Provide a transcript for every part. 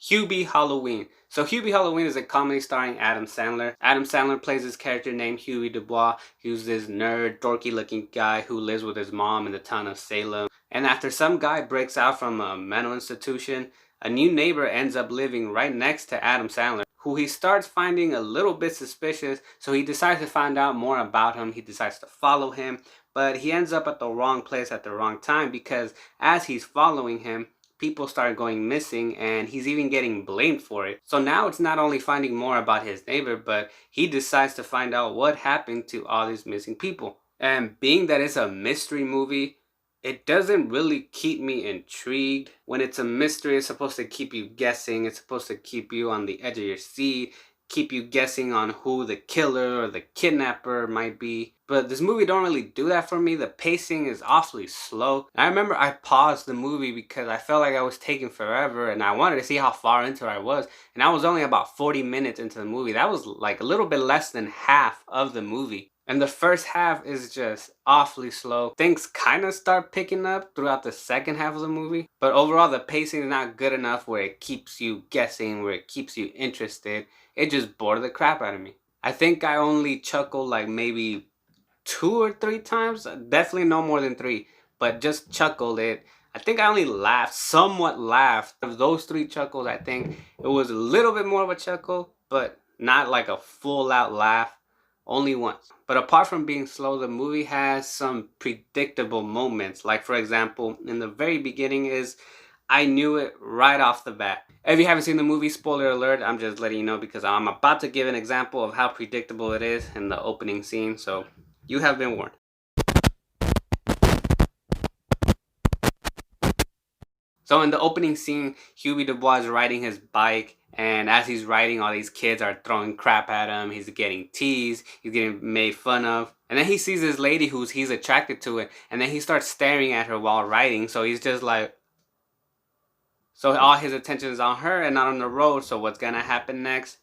Hubie Halloween. So Hubie Halloween is a comedy starring Adam Sandler. Adam Sandler plays this character named Huey Dubois. He's this nerd, dorky looking guy who lives with his mom in the town of Salem. And after some guy breaks out from a mental institution, a new neighbor ends up living right next to Adam Sandler, who he starts finding a little bit suspicious. So he decides to find out more about him. He decides to follow him, but he ends up at the wrong place at the wrong time, because as he's following him, people start going missing, and he's even getting blamed for it. So now it's not only finding more about his neighbor, but he decides to find out what happened to all these missing people. And being that it's a mystery movie, it doesn't really keep me intrigued. When it's a mystery, it's supposed to keep you guessing. It's supposed to keep you on the edge of your seat, keep you guessing on who the killer or the kidnapper might be. But this movie don't really do that for me. The pacing is awfully slow. I remember I paused the movie because I felt like I was taking forever, and I wanted to see how far into it I was. And I was only about 40 minutes into the movie. That was like a little bit less than half of the movie. And the first half is just awfully slow. Things kind of start picking up throughout the second half of the movie. But overall, the pacing is not good enough where it keeps you guessing, where it keeps you interested. It just bored the crap out of me. I think I only chuckled like maybe 2 or 3 times. Definitely no more than 3. But just chuckled it. I think I only laughed, somewhat laughed. Of those 3 chuckles, I think it was a little bit more of a chuckle, but not like a full out laugh. Only once. But apart from being slow, the movie has some predictable moments. Like, for example, in the very beginning I knew it right off the bat. If you haven't seen the movie, spoiler alert, I'm just letting you know because I'm about to give an example of how predictable it is in the opening scene. So you have been warned. So in the opening scene, Hubie Dubois is riding his bike, and as he's riding, all these kids are throwing crap at him. He's getting teased, he's getting made fun of. And then he sees this lady he's attracted to it, and then he starts staring at her while riding. So he's just like, so all his attention is on her and not on the road. So what's gonna happen next?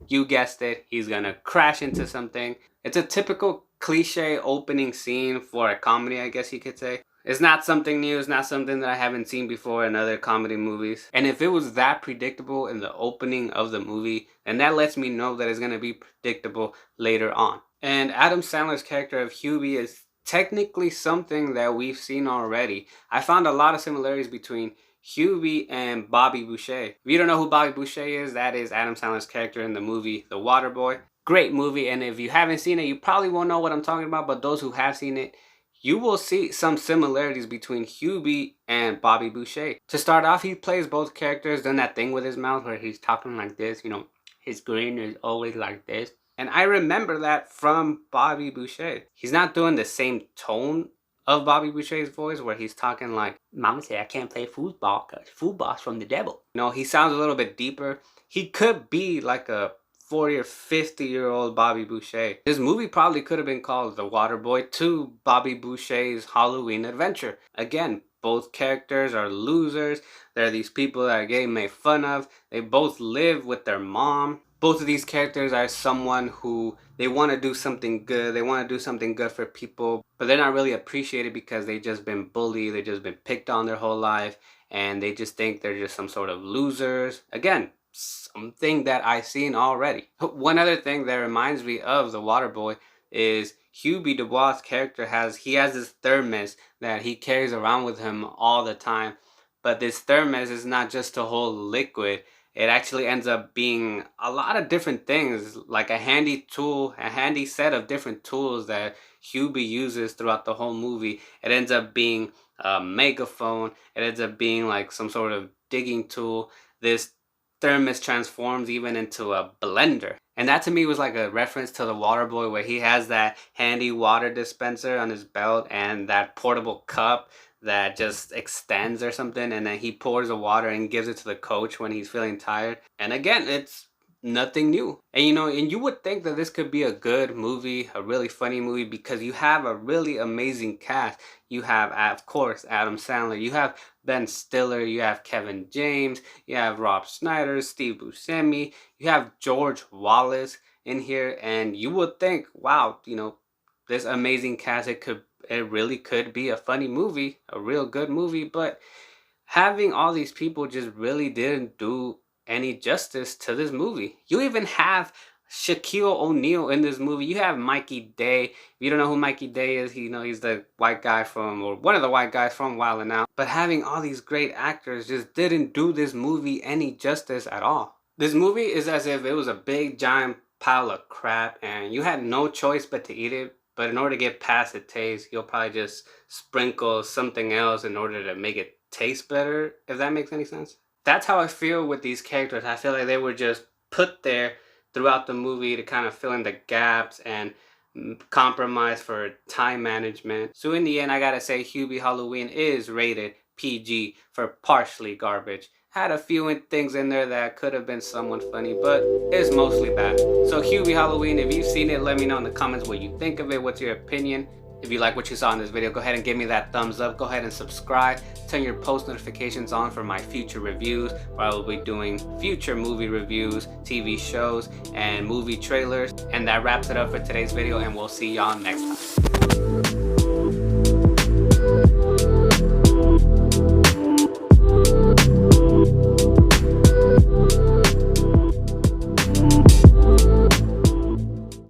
You guessed it, he's gonna crash into something. It's a typical cliche opening scene for a comedy, I guess you could say. It's not something new, it's not something that I haven't seen before in other comedy movies. And if it was that predictable in the opening of the movie, then that lets me know that it's gonna be predictable later on. And Adam Sandler's character of Hubie is technically something that we've seen already. I found a lot of similarities between Hubie and Bobby Boucher. If you don't know who Bobby Boucher is, that is Adam Sandler's character in the movie The Waterboy. Great movie, and if you haven't seen it, you probably won't know what I'm talking about, but those who have seen it, you will see some similarities between Hubie and Bobby Boucher. To start off, he plays both characters, doing that thing with his mouth where he's talking like this, you know, his grin is always like this. And I remember that from Bobby Boucher. He's not doing the same tone of Bobby Boucher's voice where he's talking like, Mama said I can't play football because football's from the devil. No, he sounds a little bit deeper. He could be like a 40 or 50-year-old Bobby Boucher. This movie probably could have been called The Waterboy 2 Bobby Boucher's Halloween Adventure. Again, both characters are losers. They're these people that are getting made fun of. They both live with their mom. Both of these characters are someone who they want to do something good. They want to do something good for people, but they're not really appreciated because they've just been bullied. They've just been picked on their whole life, and they just think they're just some sort of losers. Again, something that I've seen already. One other thing that reminds me of The Waterboy is Hubie Dubois' character has this thermos that he carries around with him all the time. But this thermos is not just to hold liquid. It actually ends up being a lot of different things, like a handy tool, a handy set of different tools that Hubie uses throughout the whole movie. It ends up being a megaphone. It ends up being like some sort of digging tool. This thermos transforms even into a blender. And that to me was like a reference to The Waterboy, where he has that handy water dispenser on his belt and that portable cup that just extends or something, and then he pours the water and gives it to the coach when he's feeling tired. And again, it's nothing new. And you know, and you would think that this could be a good movie, a really funny movie, because you have a really amazing cast. You have, of course, Adam Sandler. You have Ben Stiller. You have Kevin James. You have Rob Schneider, Steve Buscemi. You have George Wallace in here. And you would think, wow, you know, this amazing cast, it really could be a funny movie, a real good movie. But having all these people just really didn't do any justice to this movie. You even have Shaquille O'Neal in this movie. You have Mikey Day. If you don't know who Mikey Day is, he's the white guy from, or one of the white guys from Wild 'N Out. But having all these great actors just didn't do this movie any justice at all. This movie is as if it was a big giant pile of crap and you had no choice but to eat it. But in order to get past the taste, you'll probably just sprinkle something else in order to make it taste better, if that makes any sense. That's how I feel with these characters. I feel like they were just put there throughout the movie to kind of fill in the gaps and compromise for time management. So in the end, I gotta say Hubie Halloween is rated PG for partially garbage. Had a few things in there that could have been somewhat funny, but it's mostly bad. So Hubie Halloween, if you've seen it, let me know in the comments what you think of it. What's your opinion? If you like what you saw in this video, go ahead and give me that thumbs up. Go ahead and subscribe. Turn your post notifications on for my future reviews, where I will be doing future movie reviews, TV shows, and movie trailers. And that wraps it up for today's video, and we'll see y'all next time.